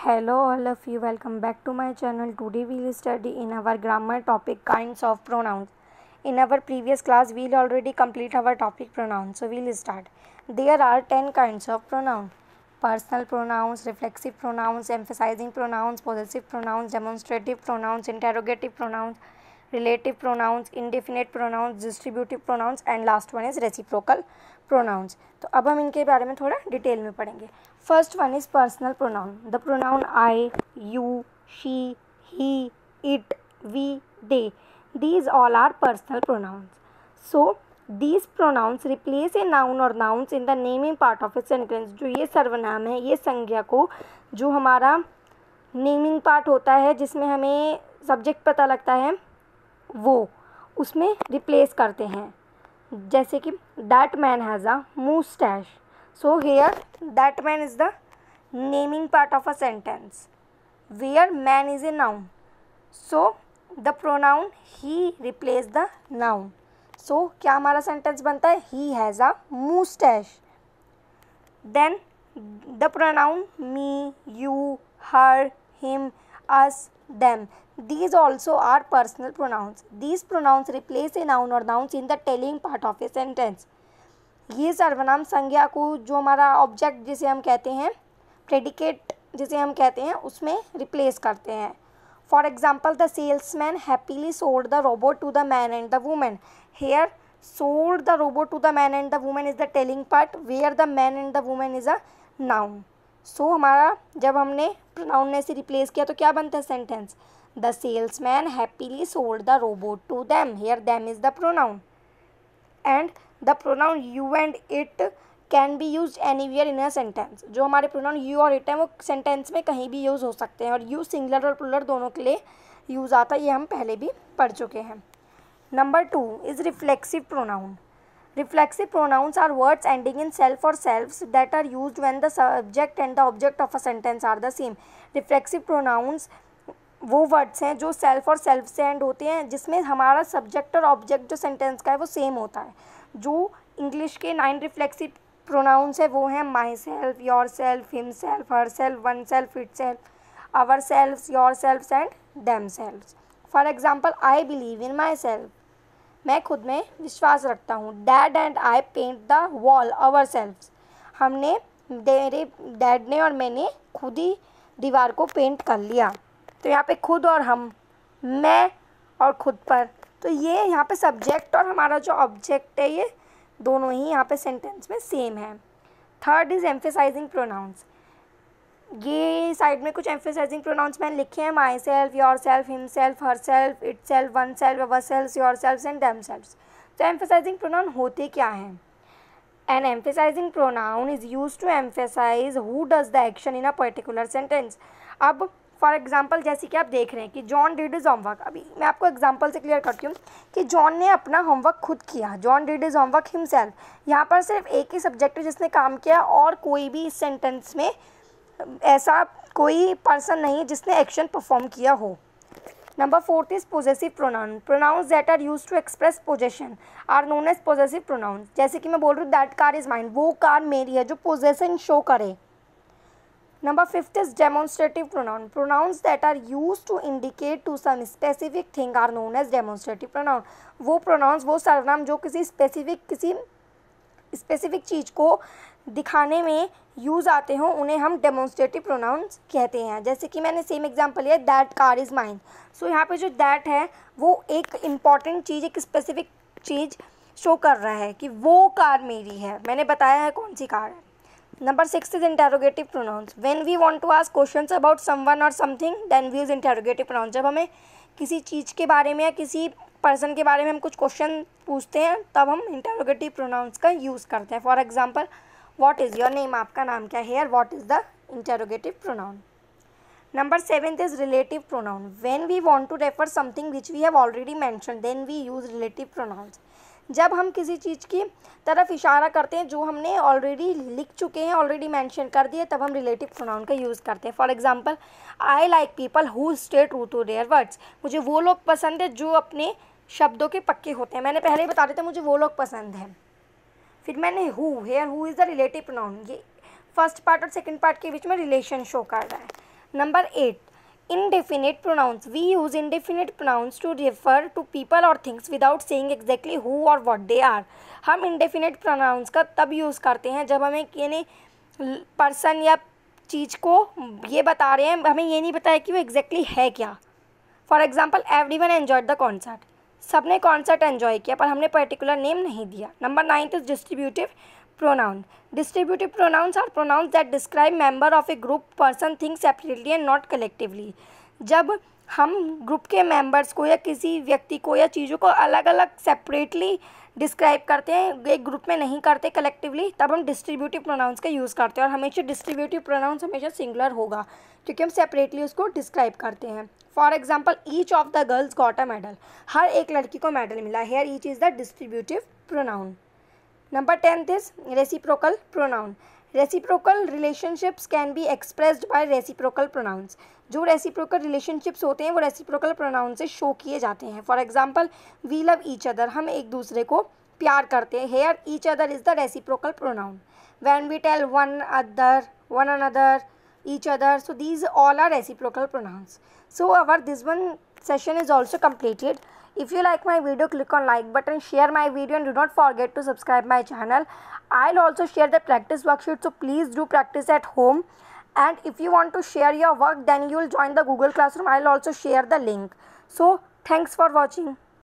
Hello all of you, welcome back to my channel. Today we will study in our grammar topic kinds of pronouns. In our previous class we will already complete our topic pronouns, so we will start. There are 10 kinds of pronouns: personal pronouns, reflexive pronouns, emphasizing pronouns, possessive pronouns, demonstrative pronouns, interrogative pronouns, relative pronouns, indefinite pronouns, distributive pronouns and last one is reciprocal pronouns. तो अब हम इनके बारे में थोड़ा detail में पढ़ेंगे. First one is personal pronoun. The pronoun I, you, she, he, it, we, they. These all are personal pronouns. So these pronouns replace a noun or nouns in the naming part of a sentence. जो ये सर्वनाम है, ये संज्ञा को जो हमारा naming part होता है जिसमें हमें सब्जेक्ट पता लगता है वो उसमें रिप्लेस करते हैं. जैसे कि that man has a mustache. So here that man is the naming part of a sentence where man is a noun. So the pronoun he replace the noun. So क्या हमारा सेंटेंस बनता है? He has a mustache. Then the pronoun me, you, her, him, us, them. These also are personal pronouns. These pronouns replace a noun or nouns in the telling part of a sentence. ये सर्वनाम संज्ञा को जो हमारा object जिसे हम कहते हैं, प्रेडिकेट जिसे हम कहते हैं, उसमें रिप्लेस करते हैं. For example the salesman happily sold the robot to the man and the women. Here sold the robot to the man and the women is the telling part where the man and the women is a noun. So हमारा जब हमने pronoun ने से replace किया तो क्या बनता है sentence? The salesman happily sold the robot to them. Here them is the pronoun and the pronoun you and it can be used anywhere in a sentence. जो हमारे pronoun you और it हैं वो sentence में कहीं भी use हो सकते हैं और you singular और plural दोनों के लिए यूज़ आता है. ये हम पहले भी पढ़ चुके हैं. Number 2 is reflexive pronoun. Reflexive pronouns are words ending in self or selves that are used when the subject and the object of a sentence are the same. Reflexive pronouns वो वर्ड्स हैं जो self और self से and होते हैं जिसमें हमारा subject और ऑब्जेक्ट जो सेंटेंस का है वो सेम होता है. जो इंग्लिश के 9 रिफ्लेक्सिव प्रोनाउंस है वो हैं myself, yourself, himself, herself, oneself, itself, ourself, yourself and themself. For example I believe in myself. मैं खुद में विश्वास रखता हूँ. Dad and I paint the wall ourself. हमने मेरे dad ने और मैंने खुद ही दीवार को पेंट कर लिया. तो यहाँ पे खुद और हम, मैं और खुद पर, तो ये यहाँ पे सब्जेक्ट और हमारा जो ऑब्जेक्ट है ये दोनों ही यहाँ पे सेंटेंस में सेम है. Third is emphasising pronouns. ये साइड में कुछ एम्फेसाइजिंग प्रोनाउंस मैंने लिखे हैं. Myself, yourself, himself, herself, itself, oneself, ourself, yourself and themself. तो एम्फेसाइजिंग प्रोनाउन होते क्या हैं? An emphasising pronoun is use to emphasise who does the action in a particular sentence. अब for example जैसे कि आप देख रहे हैं कि जॉन डिड इज़ होमवर्क. अभी मैं आपको एग्जाम्पल से क्लियर करती हूँ कि जॉन ने अपना होमवर्क खुद किया. John did is homework himself. यहाँ पर सिर्फ एक ही सब्जेक्ट है जिसने काम किया और कोई भी इस सेंटेंस में ऐसा कोई पर्सन नहीं है जिसने एक्शन परफॉर्म किया हो. Number 4 is possessive pronoun. Pronouns that are use to express possession are known as possessive pronouns. जैसे कि मैं बोल रही हूँ दैट कार इज़ माइन, वो कार मेरी है, जो पोजेशन शो करे. Number 5 is demonstrative pronoun. Pronouns that are used to indicate to some specific thing are known as demonstrative pronoun. वो pronouns, वो सर्वनाम जो किसी स्पेसिफिक चीज़ को दिखाने में यूज़ आते हों उन्हें हम demonstrative pronouns कहते हैं. जैसे कि मैंने सेम एग्जाम्पल लिया दैट कार इज़ माइन. सो यहाँ पे जो दैट है वो एक इम्पॉर्टेंट चीज़, एक स्पेसिफिक चीज़ शो कर रहा है कि वो कार मेरी है. मैंने बताया है कौन सी कार है. Number 6 is interrogative pronouns. When we want to ask questions about someone or something, then we use interrogative pronouns. जब हमें किसी चीज़ के बारे में या किसी पर्सन के बारे में हम कुछ क्वेश्चन पूछते हैं तब हम interrogative pronouns का यूज़ करते हैं. For example what is your name, आपका नाम क्या है. Here what is the interrogative pronoun. Number 7 is relative pronoun. When we want to refer something which we have already mentioned, then we use relative pronouns. जब हम किसी चीज़ की तरफ इशारा करते हैं जो हमने ऑलरेडी लिख चुके हैं, ऑलरेडी मेंशन कर दिए, तब हम रिलेटिव प्रोनाउन का यूज़ करते हैं. For example I like people who stay true to their words. मुझे वो लोग पसंद है जो अपने शब्दों के पक्के होते हैं. मैंने पहले ही बता दिया था मुझे वो लोग पसंद हैं. फिर मैंने who, hair who is the relative pronoun. ये फर्स्ट पार्ट और सेकंड पार्ट के बीच में रिलेशन शो कर रहा है. Number 8. Indefinite pronouns. We use indefinite pronouns to refer to people or things without saying exactly who or what they are. हम indefinite pronouns का तब यूज़ करते हैं जब हमें यानी पर्सन या चीज़ को ये बता रहे हैं, हमें ये नहीं बताया कि वो एग्जैक्टली है क्या. For example, everyone enjoyed the concert. सबने कॉन्सर्ट एन्जॉय किया पर हमने पर्टिकुलर नेम नहीं दिया. Number 9 is distributive pronoun. Distributive pronouns are pronouns that describe member of a group, person, thing separately and not collectively. जब हम ग्रुप के members को या किसी व्यक्ति को या चीज़ों को अलग अलग सेपरेटली डिस्क्राइब करते हैं, एक ग्रुप में नहीं करते कलेक्टिवली, तब हम डिस्ट्रीब्यूटिव प्रोनाउंस का यूज़ करते हैं. और हमेशा डिस्ट्रीब्यूटिव प्रोनाउंस हमेशा सिंगुलर होगा क्योंकि हम सेपरेटली उसको डिस्क्राइब करते हैं. For example, each of the girls got a medal. हर एक लड़की को मेडल मिला. Here each is the distributive pronoun. Number 10 is reciprocal pronoun. Reciprocal relationships can be expressed by reciprocal pronouns. जो reciprocal relationships होते हैं वो reciprocal pronoun से शो किए जाते हैं. For example, we love each other. हम एक दूसरे को प्यार करते हैं. Here each other is the reciprocal pronoun. When we tell one another, each other, so these all are reciprocal pronouns. So this one session is also completed. If you like my video, click on like button, share my video and do not forget to subscribe my channel. I'll also share the practice worksheet, so please do practice at home. And if you want to share your work, then you will join the Google Classroom. I'll also share the link. So thanks for watching.